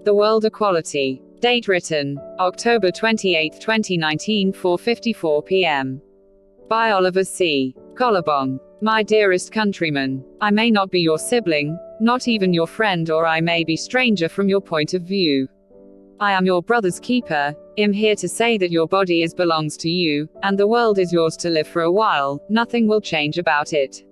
The World Equality. Date written, October 28, 2019, 4:54 p.m. By Oliver C. Collarbong. My dearest countrymen, I may not be your sibling, not even your friend, or I may be stranger from your point of view. I am your brother's keeper, am here to say that your body belongs to you, and the world is yours to live for a while, nothing will change about it.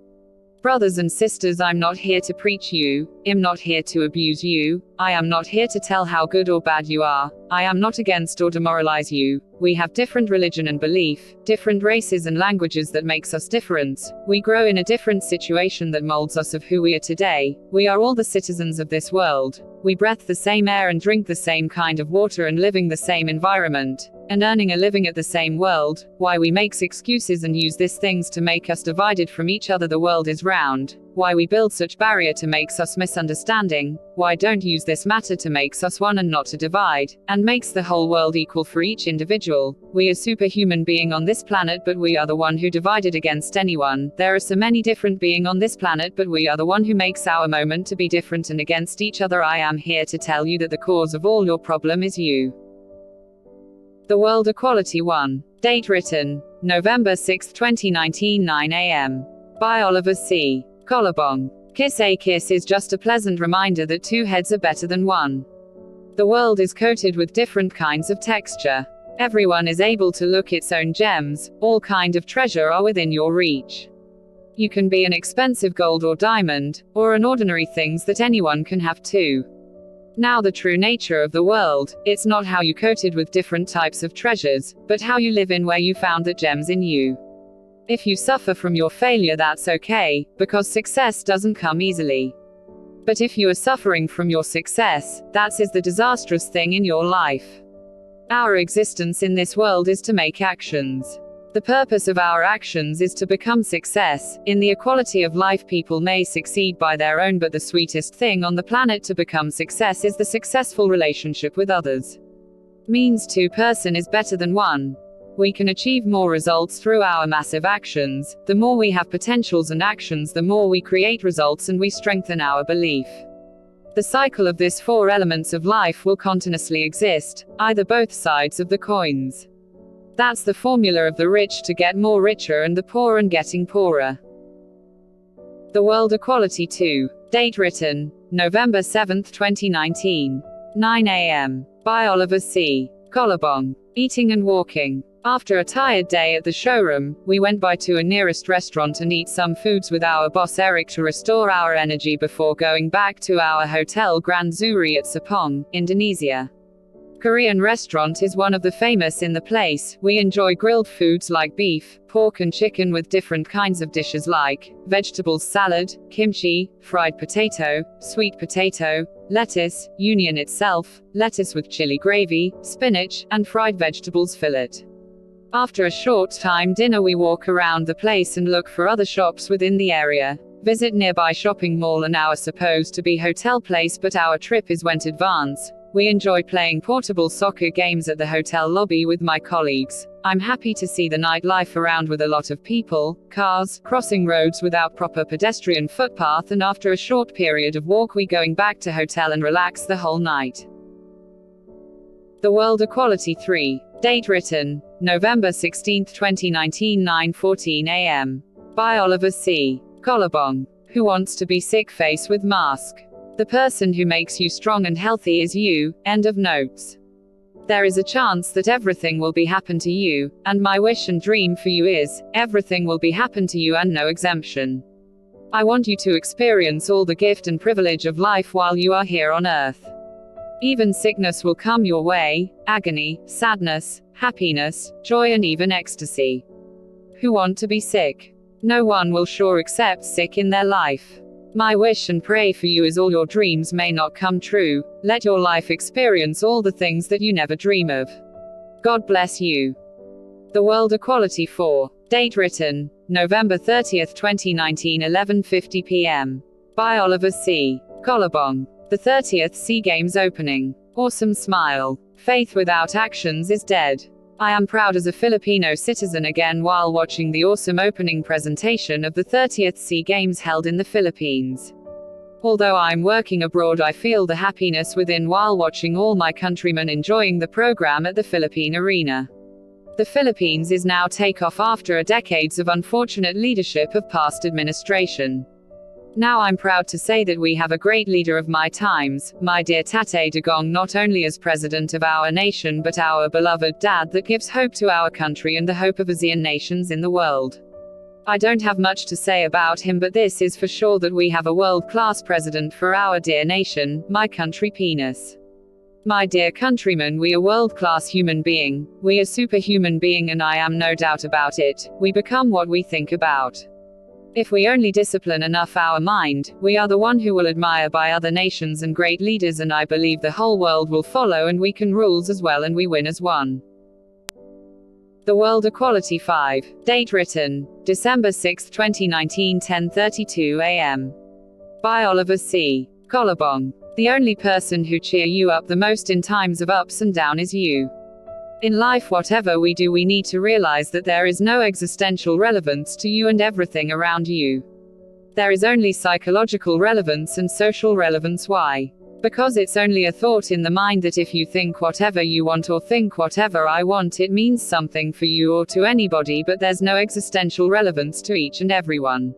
Brothers and sisters, I'm not here to preach you, am not here to abuse you, I am not here to tell how good or bad you are, I am not against or demoralize you. We have different religion and belief, different races and languages that makes us different, we grow in a different situation that molds us of who we are today, we are all the citizens of this world, we breathe the same air and drink the same kind of water and living the same environment, and earning a living at the same world. Why we makes excuses and use these things to make us divided from each other, the world is round, why we build such barrier to makes us misunderstanding, why don't use this matter to makes us one and not to divide, and makes the whole world equal for each individual. We are superhuman being on this planet, but we are the one who divided against anyone. There are so many different being on this planet, but we are the one who makes our moment to be different and against each other. I am here to tell you that the cause of all your problem is you. The World Equality 1. Date written, November 6, 2019, 9 a.m. By Oliver C. Collarbong. Kiss a kiss is just a pleasant reminder that two heads are better than one. The world is coated with different kinds of texture. Everyone is able to look its own gems, all kind of treasure are within your reach. You can be an expensive gold or diamond, or an ordinary things that anyone can have too. Now the true nature of the world, it's not how you coated with different types of treasures, but how you live in where you found that gems in you. If you suffer from your failure, that's okay, because success doesn't come easily. But if you are suffering from your success, that is the disastrous thing in your life. Our existence in this world is to make actions. The purpose of our actions is to become success. In the equality of life, people may succeed by their own, but the sweetest thing on the planet to become success is the successful relationship with others. Means two person is better than one. We can achieve more results through our massive actions. The more we have potentials and actions, the more we create results and we strengthen our belief. The cycle of these four elements of life will continuously exist, either both sides of the coins. That's the formula of the rich to get more richer and the poor and getting poorer. The World Equality 2. Date written, November 7, 2019. 9 a.m. By Oliver C. Collarbong. Eating and walking. After a tired day at the showroom, we went by to a nearest restaurant and eat some foods with our boss Eric to restore our energy before going back to our hotel Grand Zuri at Sepang, Indonesia. Korean restaurant is one of the famous in the place. We enjoy grilled foods like beef, pork and chicken with different kinds of dishes like vegetables salad, kimchi, fried potato, sweet potato, lettuce, onion itself, lettuce with chili gravy, spinach, and fried vegetables fillet. After a short time dinner, we walk around the place and look for other shops within the area, visit nearby shopping mall and our supposed to be hotel place, but our trip is went advance. We enjoy playing portable soccer games at the hotel lobby with my colleagues. I'm happy to see the nightlife around with a lot of people, cars, crossing roads without proper pedestrian footpath, and after a short period of walk we going back to hotel and relax the whole night. The World Equality 3. Date written, November 16, 2019, 9:14 a.m. By Oliver C. Collarbong. Who wants to be sick? Face with mask. The person who makes you strong and healthy is you. End of notes. There is a chance that everything will be happen to you, and my wish and dream for you is, everything will be happen to you and no exemption. I want you to experience all the gift and privilege of life while you are here on earth. Even sickness will come your way, agony, sadness, happiness, joy and even ecstasy. Who want to be sick? No one will sure accept sick in their life. My wish and pray for you is all your dreams may not come true. Let your life experience all the things that you never dream of. God bless you. The World Equality 4. Date written, November 30, 2019, 11:50 p.m. By Oliver C. Collarbong. The 30th SEA Games opening. Awesome smile. Faith without actions is dead. I am proud as a Filipino citizen again while watching the awesome opening presentation of the 30th SEA Games held in the Philippines. Although I'm working abroad, I feel the happiness within while watching all my countrymen enjoying the program at the Philippine arena. The Philippines is now take off after a decades of unfortunate leadership of past administration. Now I'm proud to say that we have a great leader of my times, my dear Tate Dugong, not only as president of our nation but our beloved dad that gives hope to our country and the hope of ASEAN nations in the world. I don't have much to say about him, but this is for sure that we have a world-class president for our dear nation, my country penis. My dear countrymen, we are world-class human being, we are superhuman being, and I am no doubt about it, we become what we think about. If we only discipline enough our mind, we are the one who will admire by other nations and great leaders, and I believe the whole world will follow, and we can rules as well and we win as one. The World Equality 5. Date written, December 6, 2019, 10:32 a.m. By Oliver C. Collarbong. The only person who cheer you up the most in times of ups and down is you. In life, whatever we do, we need to realize that there is no existential relevance to you and everything around you. There is only psychological relevance and social relevance. Why? Because it's only a thought in the mind that if you think whatever you want or think whatever I want, it means something for you or to anybody, but there's no existential relevance to each and everyone.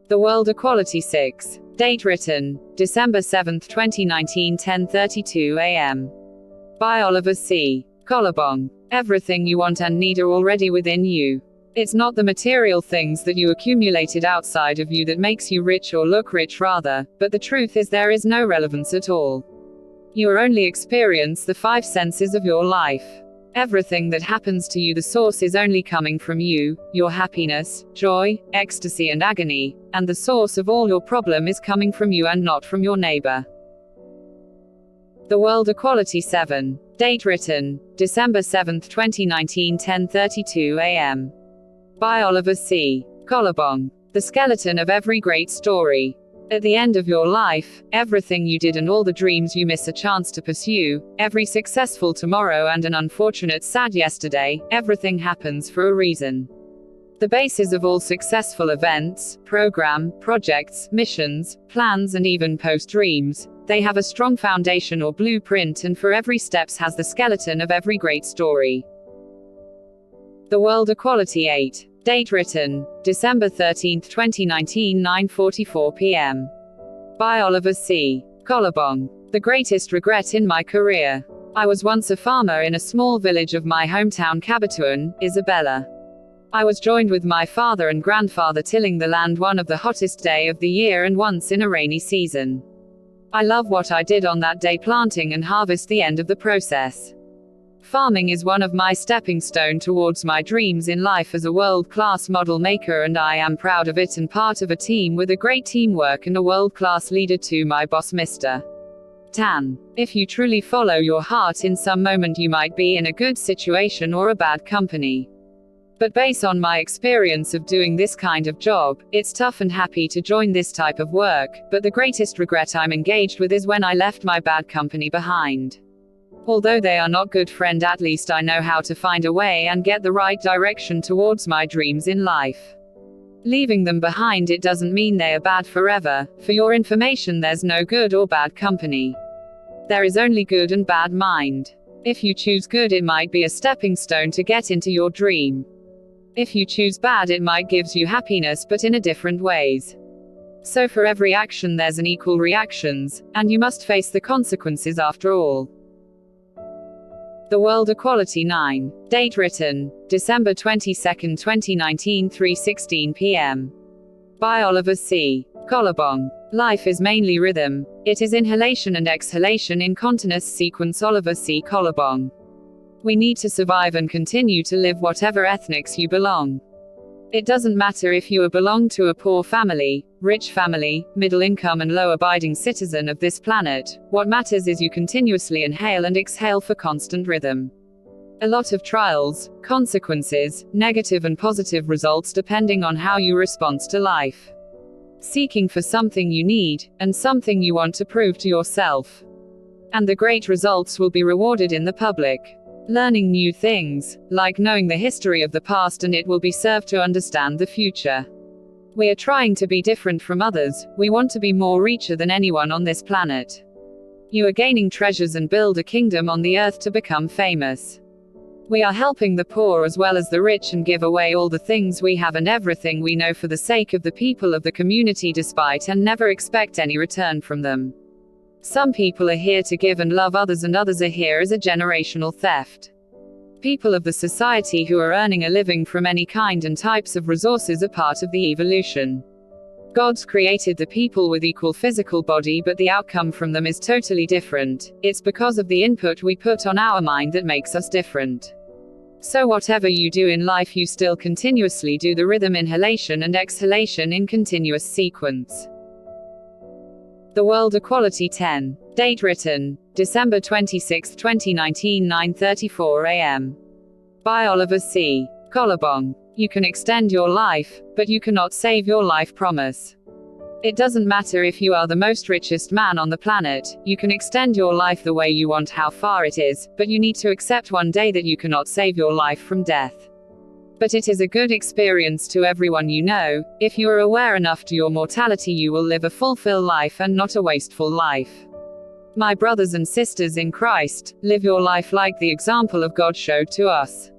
The World Equality 6. Date written, December 7, 2019, 10:32 a.m. By Oliver C. Collarbong. Everything you want and need are already within you. It's not the material things that you accumulated outside of you that makes you rich or look rich rather, but the truth is there is no relevance at all. You are only experience the 5 senses of your life. Everything that happens to you, the source is only coming from you, your happiness, joy, ecstasy and agony, and the source of all your problem is coming from you and not from your neighbor. The World Equality 7. Date written, December 7, 2019, 10:32 a.m. By Oliver C. Collarbong. The skeleton of every great story. At the end of your life, everything you did and all the dreams you miss a chance to pursue, every successful tomorrow and an unfortunate sad yesterday, everything happens for a reason. The basis of all successful events, program, projects, missions, plans and even post-dreams, they have a strong foundation or blueprint, and for every steps has the skeleton of every great story. The World Equality 8. Date written, December 13, 2019, 9:44 p.m. By Oliver C. Collarbong. The greatest regret in my career. I was once a farmer in a small village of my hometown Cabatuan, Isabela. I was joined with my father and grandfather tilling the land one of the hottest day of the year and once in a rainy season. I love what I did on that day, planting and harvest the end of the process. Farming is one of my stepping stone towards my dreams in life as a world-class model maker, and I am proud of it and part of a team with a great teamwork and a world-class leader to my boss Mr. Tan. If you truly follow your heart, in some moment you might be in a good situation or a bad company. But based on my experience of doing this kind of job, it's tough and happy to join this type of work, but the greatest regret I'm engaged with is when I left my bad company behind. Although they are not good friend, at least I know how to find a way and get the right direction towards my dreams in life. Leaving them behind, it doesn't mean they are bad forever. For your information, there's no good or bad company. There is only good and bad mind. If you choose good, it might be a stepping stone to get into your dream. If you choose bad, it might gives you happiness but in a different ways. So for every action there's an equal reactions, and you must face the consequences after all. The World Equality 9. Date written, December 22, 2019, 3:16 p.m. By Oliver C. Collarbong. Life is mainly rhythm. It is inhalation and exhalation in continuous sequence. Oliver C. Collarbong. We need to survive and continue to live whatever ethnics you belong. It doesn't matter if you belong to a poor family, rich family, middle income and low abiding citizen of this planet. What matters is you continuously inhale and exhale for constant rhythm. A lot of trials, consequences, negative and positive results depending on how you respond to life. Seeking for something you need, and something you want to prove to yourself. And the great results will be rewarded in the public. Learning new things, like knowing the history of the past, and it will be served to understand the future. We are trying to be different from others, we want to be more richer than anyone on this planet. You are gaining treasures and build a kingdom on the earth to become famous. We are helping the poor as well as the rich and give away all the things we have and everything we know for the sake of the people of the community despite and never expect any return from them. Some people are here to give and love others and others are here as a generational theft. People of the society who are earning a living from any kind and types of resources are part of the evolution. God's created the people with equal physical body but the outcome from them is totally different. It's because of the input we put on our mind that makes us different. So whatever you do in life you still continuously do the rhythm inhalation and exhalation in continuous sequence. The World Equality 10. Date written, December 26, 2019 9:34 a.m. By Oliver C. Collarbong. You can extend your life, but you cannot save your life promise. It doesn't matter if you are the most richest man on the planet, you can extend your life the way you want how far it is, but you need to accept one day that you cannot save your life from death. But it is a good experience to everyone you know. If you are aware enough to your mortality you will live a fulfilled life and not a wasteful life. My brothers and sisters in Christ, live your life like the example of God showed to us.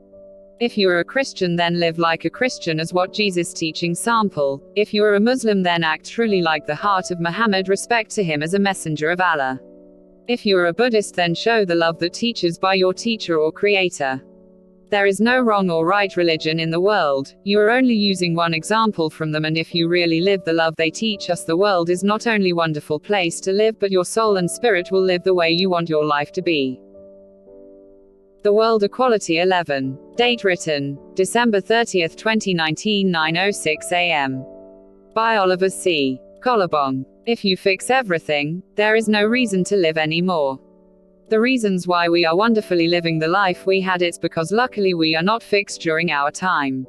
If you are a Christian then live like a Christian as what Jesus' teaching sample. If you are a Muslim then act truly like the heart of Muhammad, respect to him as a messenger of Allah. If you are a Buddhist then show the love that teaches by your teacher or creator. There is no wrong or right religion in the world, you are only using one example from them and if you really live the love they teach us the world is not only wonderful place to live but your soul and spirit will live the way you want your life to be. The World Equality 11. Date written, December 30, 2019 9:06 a.m. By Oliver C. Collarbong. If you fix everything, there is no reason to live anymore. The reasons why we are wonderfully living the life we had it's because luckily we are not fixed during our time.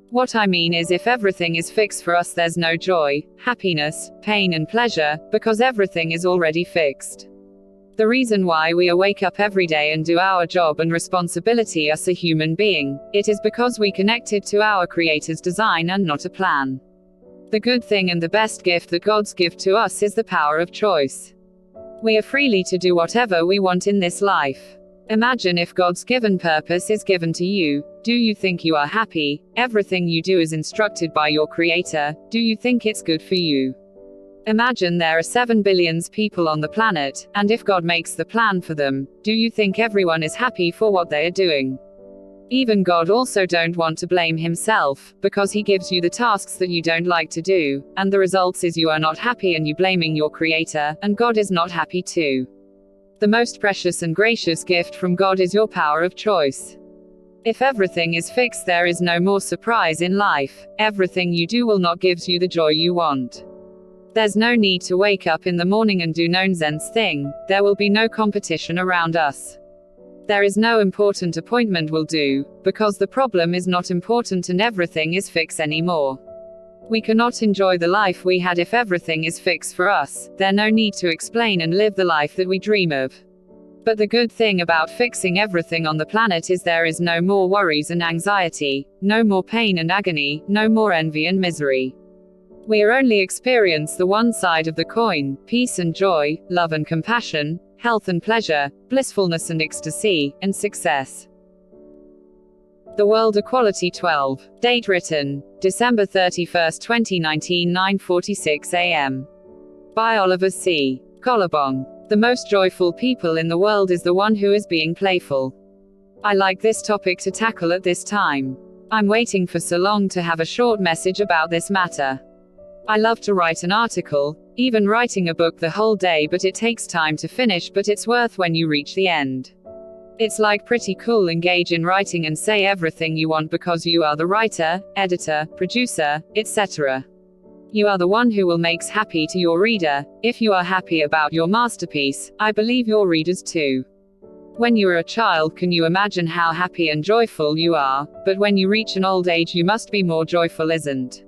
What I mean is if everything is fixed for us there's no joy, happiness, pain and pleasure, because everything is already fixed. The reason why we wake up every day and do our job and responsibility as a human being, it is because we connected to our Creator's design and not a plan. The good thing and the best gift that God's give to us is the power of choice. We are freely to do whatever we want in this life. Imagine if God's given purpose is given to you, do you think you are happy? Everything you do is instructed by your Creator, do you think it's good for you? Imagine there are 7 billion people on the planet, and if God makes the plan for them, do you think everyone is happy for what they are doing? Even God also don't want to blame himself, because he gives you the tasks that you don't like to do, and the results is you are not happy and you blaming your Creator, and God is not happy too. The most precious and gracious gift from God is your power of choice. If everything is fixed there is no more surprise in life, everything you do will not gives you the joy you want. There's no need to wake up in the morning and do nonsense thing, there will be no competition around us. There is no important appointment will do, because the problem is not important and everything is fixed anymore. We cannot enjoy the life we had if everything is fixed for us, there no need to explain and live the life that we dream of. But the good thing about fixing everything on the planet is there is no more worries and anxiety, no more pain and agony, no more envy and misery. We are only experience the one side of the coin, peace and joy, love and compassion, health and pleasure, blissfulness and ecstasy, and success. The World Equality 12. Date written, December 31, 2019 9:46 a.m. By Oliver C. Collarbong. The most joyful people in the world is the one who is being playful. I like this topic to tackle at this time. I'm waiting for so long to have a short message about this matter. I love to write an article, even writing a book the whole day but it takes time to finish but it's worth when you reach the end. It's like pretty cool engage in writing and say everything you want because you are the writer, editor, producer, etc. You are the one who will makes happy to your reader. If you are happy about your masterpiece, I believe your readers too. When you are a child can you imagine how happy and joyful you are, but when you reach an old age you must be more joyful isn't?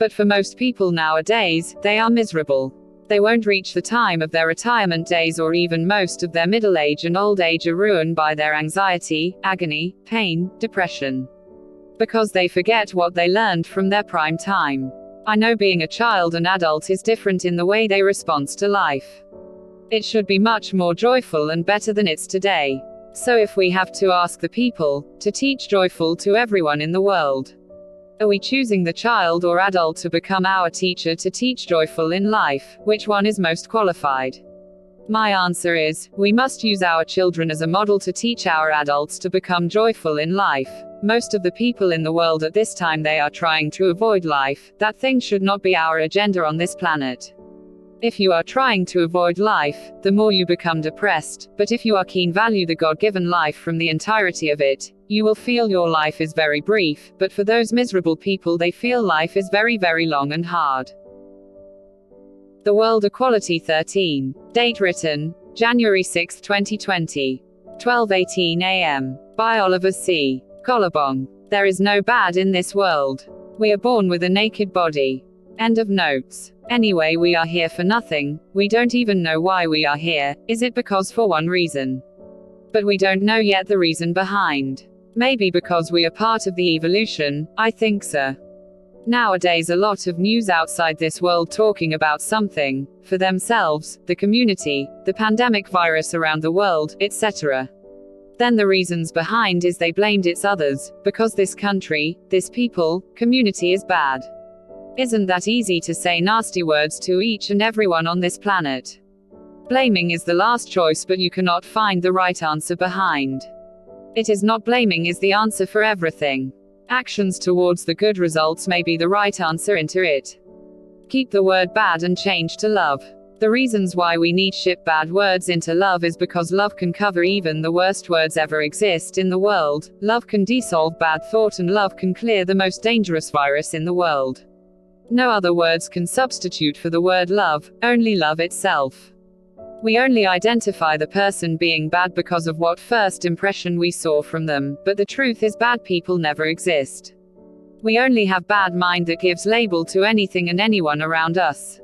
But for most people nowadays, they are miserable. They won't reach the time of their retirement days or even most of their middle age and old age are ruined by their anxiety, agony, pain, depression. Because they forget what they learned from their prime time. I know being a child and adult is different in the way they respond to life. It should be much more joyful and better than it's today. So if we have to ask the people to teach joyful to everyone in the world, are we choosing the child or adult to become our teacher to teach joyful in life? Which one is most qualified? My answer is, we must use our children as a model to teach our adults to become joyful in life. Most of the people in the world at this time, they are trying to avoid life. That thing should not be our agenda on this planet. If you are trying to avoid life, the more you become depressed, but if you are keen value the God-given life from the entirety of it, you will feel your life is very brief, but for those miserable people they feel life is very very long and hard. The World Equality 13. Date written, January 6, 2020. 12:18 a.m. By Oliver C. Collarbong. There is no bad in this world. We are born with a naked body. End of notes. Anyway, we are here for nothing. We don't even know why we are here. Is it because for one reason? But we don't know yet the reason behind. Maybe because we are part of the evolution. I think so. Nowadays a lot of news outside this world talking about something, for themselves, the community, the pandemic virus around the world, etc. Then the reasons behind is they blamed it's others, because this country, this people, community is bad. Isn't that easy to say nasty words to each and everyone on this planet? Blaming is the last choice, but you cannot find the right answer behind. It is not blaming is the answer for everything. Actions towards the good results may be the right answer into it. Keep the word bad and change to love. The reasons why we need ship bad words into love is because love can cover even the worst words ever exist in the world. Love can dissolve bad thought and love can clear the most dangerous virus in the world. No other words can substitute for the word love, only love itself. We only identify the person being bad because of what first impression we saw from them, but the truth is bad people never exist. We only have bad mind that gives label to anything and anyone around us.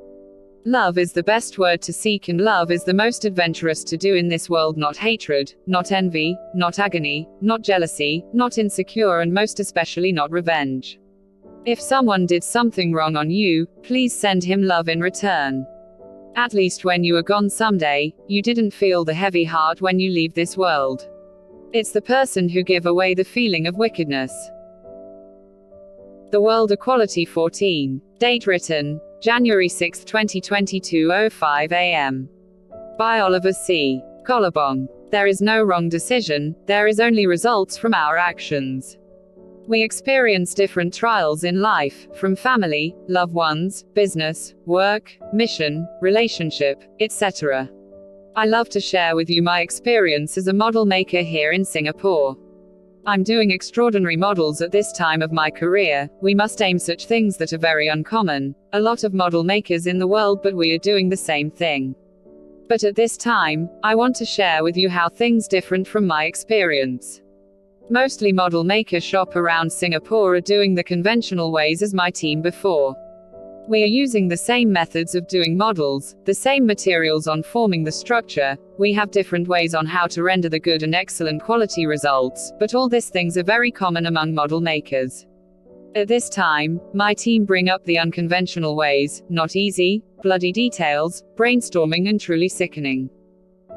Love is the best word to seek and love is the most adventurous to do in this world, not hatred, not envy, not agony, not jealousy, not insecure and most especially not revenge. If someone did something wrong on you, please send him love in return. At least when you are gone someday, you didn't feel the heavy heart when you leave this world. It's the person who give away the feeling of wickedness. The World Equality 14. Date written, January 6, 2022 05 a.m. By Oliver C. Collarbong. There is no wrong decision, there is only results from our actions. We experience different trials in life, from family, loved ones, business, work, mission, relationship, etc. I love to share with you my experience as a model maker here in Singapore. I'm doing extraordinary models at this time of my career. We must aim such things that are very uncommon. A lot of model makers in the world, but we are doing the same thing. But at this time, I want to share with you how things different from my experience. Mostly model maker shop around Singapore are doing the conventional ways as my team before. We are using the same methods of doing models, the same materials on forming the structure. We have different ways on how to render the good and excellent quality results, but all these things are very common among model makers. At this time, my team bring up the unconventional ways, not easy, bloody details, brainstorming and truly sickening.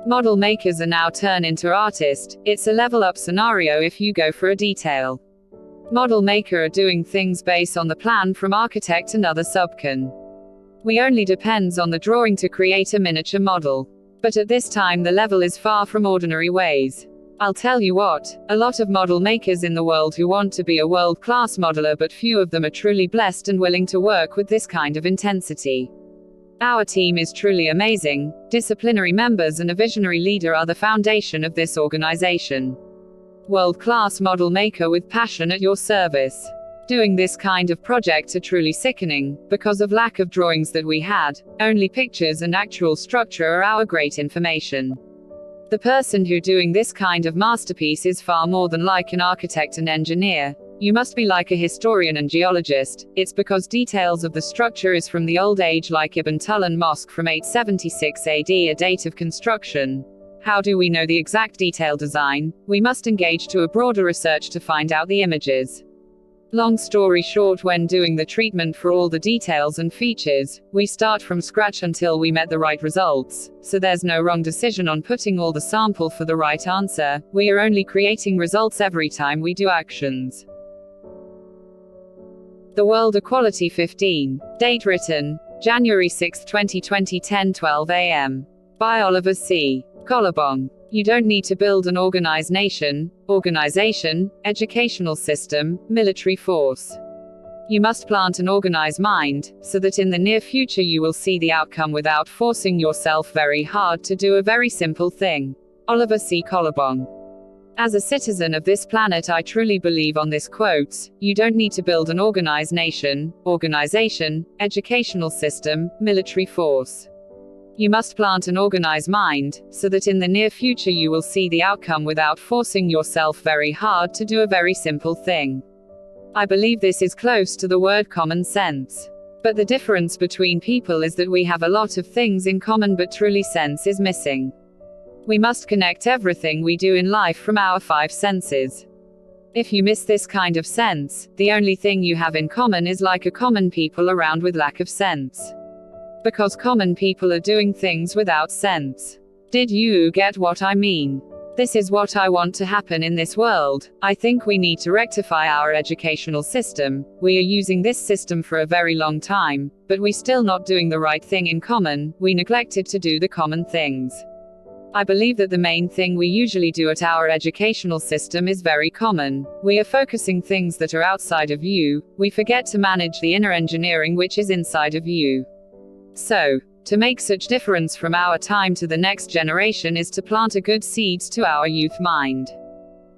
Model makers are now turn into artist. It's a level up scenario if you go for a detail. Model maker are doing things based on the plan from architect and other subcon. We only depends on the drawing to create a miniature model. But at this time the level is far from ordinary ways. I'll tell you what, a lot of model makers in the world who want to be a world-class modeler, but few of them are truly blessed and willing to work with this kind of intensity. Our team is truly amazing. Disciplinary members and a visionary leader are the foundation of this organization. World-class model maker with passion at your service. Doing this kind of projects are truly sickening, because of lack of drawings that we had, only pictures and actual structure are our great information. The person who doing this kind of masterpiece is far more than like an architect and engineer. You must be like a historian and geologist. It's because details of the structure is from the old age, like Ibn Tulun Mosque from 876 AD, a date of construction. How do we know the exact detail design? We must engage to a broader research to find out the images. Long story short, when doing the treatment for all the details and features, we start from scratch until we met the right results, so there's no wrong decision on putting all the sample for the right answer, we are only creating results every time we do actions. The World Equality 15. Date written, January 6, 2020, 10:12 a.m. By Oliver C. Collarbong. You don't need to build an organized nation, organization, educational system, military force. You must plant an organized mind, so that in the near future you will see the outcome without forcing yourself very hard to do a very simple thing. Oliver C. Collarbong. As a citizen of this planet, I truly believe on this quote: you don't need to build an organized nation, organization, educational system, military force. You must plant an organized mind, so that in the near future you will see the outcome without forcing yourself very hard to do a very simple thing. I believe this is close to the word common sense. But the difference between people is that we have a lot of things in common, but truly sense is missing. We must connect everything we do in life from our 5 senses. If you miss this kind of sense, the only thing you have in common is like a common people around with lack of sense. Because common people are doing things without sense. Did you get what I mean? This is what I want to happen in this world. I think we need to rectify our educational system. We are using this system for a very long time, but we still not doing the right thing in common. We neglected to do the common things. I believe that the main thing we usually do at our educational system is very common. We are focusing things that are outside of you. We forget to manage the inner engineering which is inside of you. So, to make such difference from our time to the next generation is to plant a good seeds to our youth mind.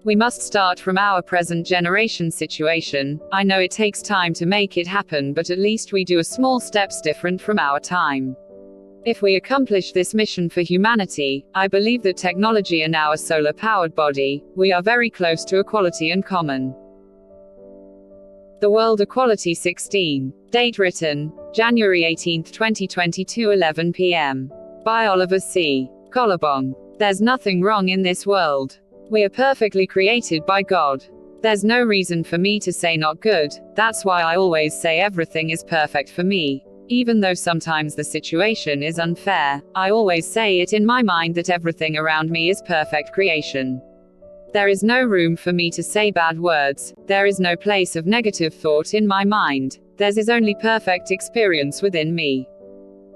We must start from our present generation situation. I know it takes time to make it happen, but at least we do a small steps different from our time. If we accomplish this mission for humanity, I believe that technology and our solar-powered body, we are very close to equality and common. The World Equality 16. Date written, January 18, 2022, 11 p.m. By Oliver C. Collarbong. There's nothing wrong in this world. We are perfectly created by God. There's no reason for me to say not good. That's why I always say everything is perfect for me. Even though sometimes the situation is unfair, I always say it in my mind that everything around me is perfect creation. There is no room for me to say bad words. There is no place of negative thought in my mind. Theirs is only perfect experience within me.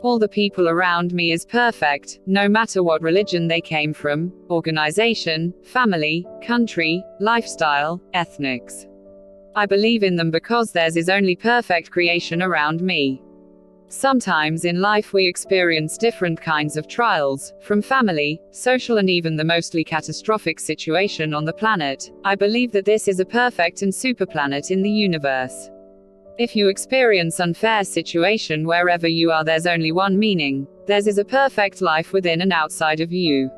All the people around me is perfect, no matter what religion they came from, organization, family, country, lifestyle, ethnics. I believe in them because theirs is only perfect creation around me. Sometimes in life we experience different kinds of trials, from family, social and even the mostly catastrophic situation on the planet. I believe that this is a perfect and super planet in the universe. If you experience unfair situation wherever you are, there's only one meaning. Theirs is a perfect life within and outside of you.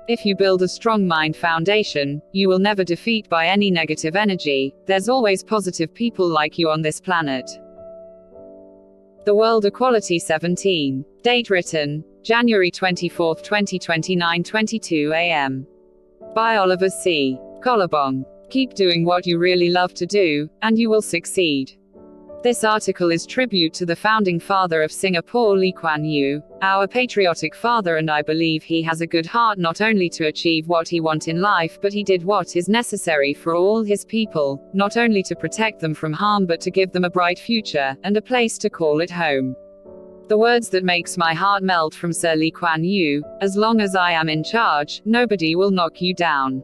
If you build a strong mind foundation, you will never defeat by any negative energy. There's always positive people like you on this planet. The World Equality 17. Date written, January 24, 2029, 22 a.m. By Oliver C. Collarbong. Keep doing what you really love to do, and you will succeed. This article is tribute to the founding father of Singapore, Lee Kuan Yew, our patriotic father, and I believe he has a good heart not only to achieve what he wants in life, but he did what is necessary for all his people, not only to protect them from harm but to give them a bright future, and a place to call it home. The words that makes my heart melt from Sir Lee Kuan Yew: as long as I am in charge, nobody will knock you down.